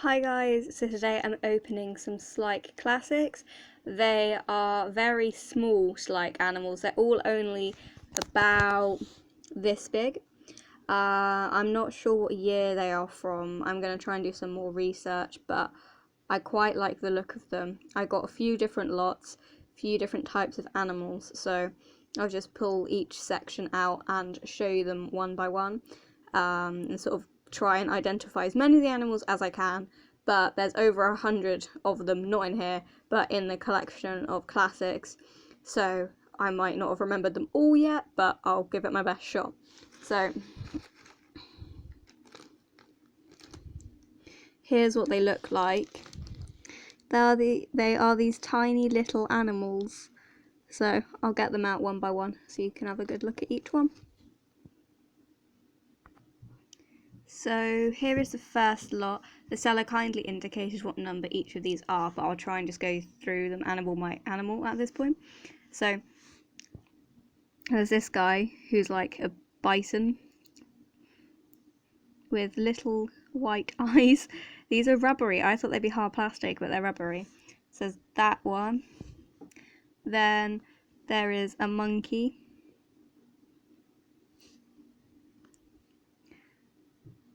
Hi guys, so today I'm opening some Schleich classics. They are very small Schleich animals. They're all only about this big. I'm not sure what year they are from. I'm going to try and do some more research, but I quite like the look of them. I got a few different lots, a few different types of animals, so I'll just pull each section out and show you them one by one, and sort of try and identify as many of the animals as I can. But there's over 100 of them, not in here, but in the collection of classics, so I might not have remembered them all yet, but I'll give it my best shot. So here's what they look like. They are these tiny little animals, so I'll get them out one by one so you can have a good look at each one. So here is the first lot. The seller kindly indicated what number each of these are, but I'll try and just go through them animal by animal at this point. So there's this guy who's like a bison with little white eyes. These are rubbery. I thought they'd be hard plastic, but they're rubbery. So there's that one. Then there is a monkey.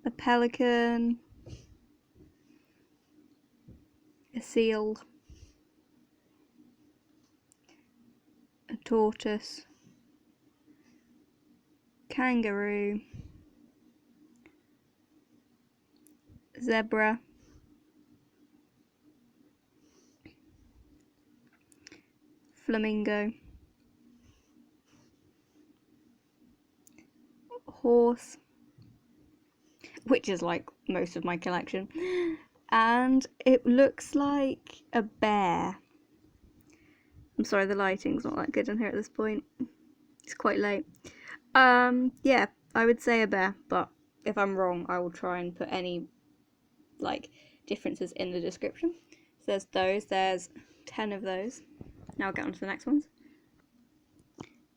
A pelican. A seal. A tortoise. Kangaroo. Zebra. Flamingo. Horse, which is like most of my collection, and it looks like a bear. I'm sorry, the lighting's not that good in here at this point. It's quite late. Yeah, I would say a bear, but if I'm wrong, I will try and put any like differences in the description. So there's 10 of those. Now I'll get on to the next ones.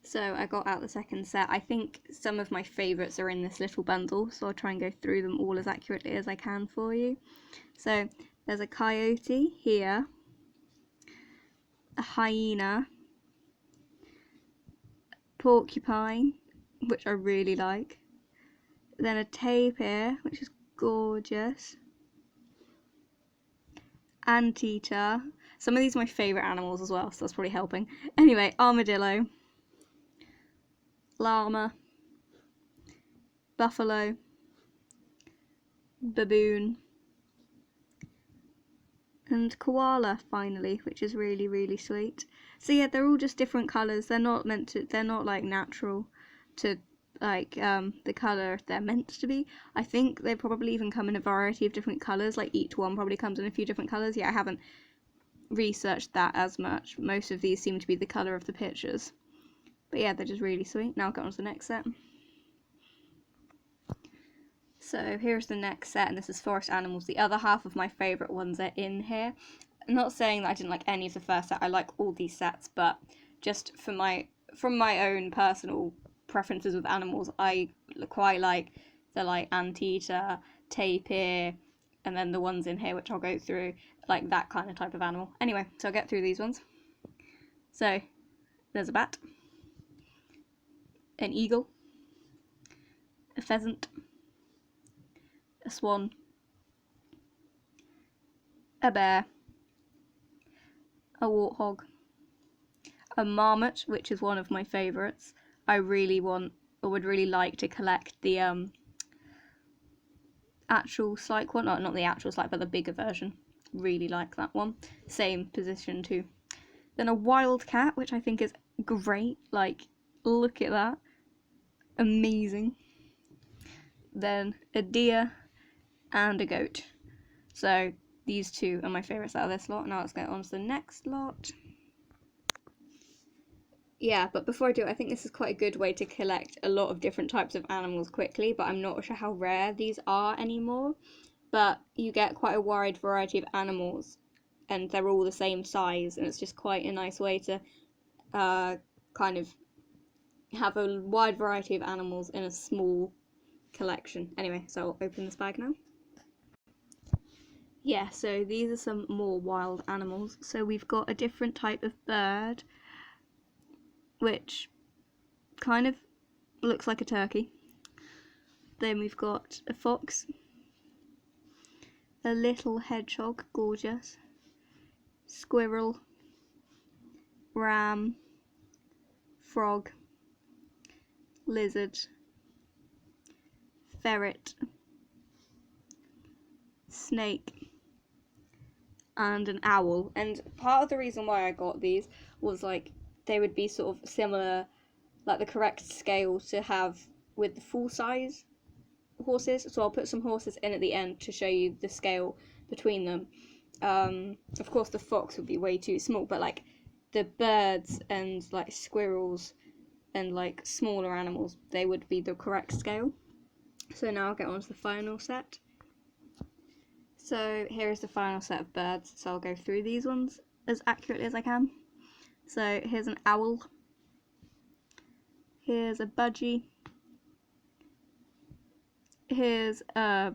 So I got out the second set. I think some of my favourites are in this little bundle, so I'll try and go through them all as accurately as I can for you. So there's a coyote here, a hyena, porcupine, which I really like, then a tapir, which is gorgeous, anteater. Some of these are my favourite animals as well, so that's probably helping. Anyway, armadillo, llama, buffalo, baboon, and koala finally, which is really sweet. So yeah, they're all just different colours. They're not like natural to like the colour they're meant to be. I think they probably even come in a variety of different colours, like each one probably comes in a few different colours. Yeah, I haven't researched that as much. Most of these seem to be the colour of the pictures. But yeah, they're just really sweet. Now I'll go on to the next set. So here's the next set, and this is forest animals. The other half of my favourite ones are in here. I'm not saying that I didn't like any of the first set. I like all these sets, but just from my own personal preferences with animals, I quite like the like anteater, tapir, and then the ones in here which I'll go through, like that kind of type of animal. Anyway, so I'll get through these ones. So there's a bat, an eagle, a pheasant, a swan, a bear, a warthog, a marmot, which is one of my favourites. I really want, or would really like to collect the actual Schleich one, not the actual Schleich, but the bigger version. Really like that one. Same position too. Then a wildcat, which I think is great. Like, look at that. Amazing. Then a deer and a goat. So these two are my favourites out of this lot. Now let's get on to the next lot. Yeah, but before I do, I think this is quite a good way to collect a lot of different types of animals quickly, but I'm not sure how rare these are anymore. But you get quite a wide variety of animals, and they're all the same size, and it's just quite a nice way to kind of have a wide variety of animals in a small collection. Anyway, so I'll open this bag now. yeah, so these are some more wild animals. So we've got a different type of bird, which kind of looks like a turkey. Then we've got a fox, a little hedgehog, gorgeous, squirrel, ram, frog, lizard, ferret, snake, and an owl. And part of the reason why I got these was like they would be sort of similar, like the correct scale to have with the full size horses. So I'll put some horses in at the end to show you the scale between them. Of course the fox would be way too small, but like the birds and like squirrels and like smaller animals, they would be the correct scale. So now I'll get on to the final set. So here is the final set of birds, so I'll go through these ones as accurately as I can. So here's an owl, here's a budgie, here's a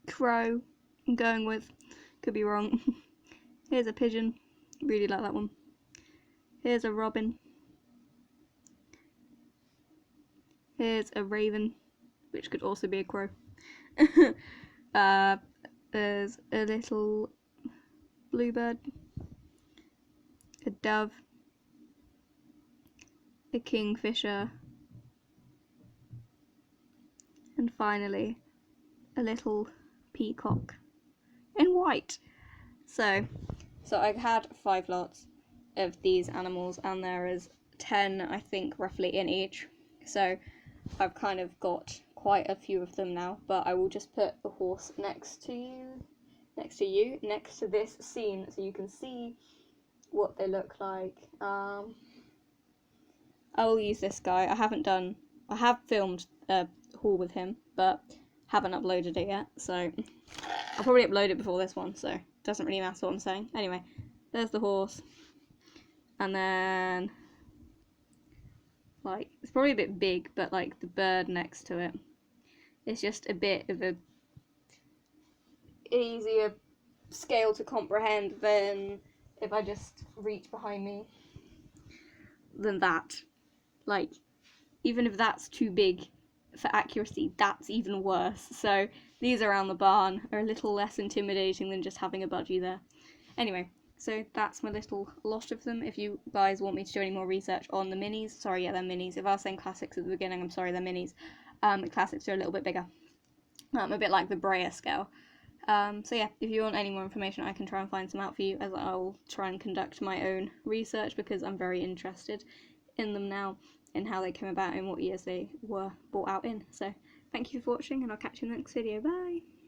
crow, I'm going with, could be wrong. Here's a pigeon, really like that one. Here's a robin. Here's a raven, which could also be a crow. There's a little bluebird, a dove, a kingfisher, and finally a little peacock in white. So I had 5 lots of these animals, and there is 10, I think, roughly in each. So I've kind of got quite a few of them now, but I will just put the horse next to this scene, so you can see what they look like. I will use this guy. I have filmed a haul with him, but haven't uploaded it yet, so I'll probably upload it before this one, so it doesn't really matter what I'm saying. Anyway, there's the horse, and then like it's probably a bit big, but like the bird next to it, it's just a bit of a easier scale to comprehend than if I just reach behind me than that. Like, even if that's too big for accuracy, that's even worse. So these around the barn are a little less intimidating than just having a budgie there. Anyway, so that's my little lot of them. If you guys want me to do any more research on the minis, sorry, yeah, they're minis. If I was saying classics at the beginning, I'm sorry, they're minis. The classics are a little bit bigger. A bit like the Breyer scale. So yeah, if you want any more information, I can try and find some out for you, as I'll try and conduct my own research, because I'm very interested in them now, and how they came about and what years they were brought out in. So thank you for watching, and I'll catch you in the next video. Bye!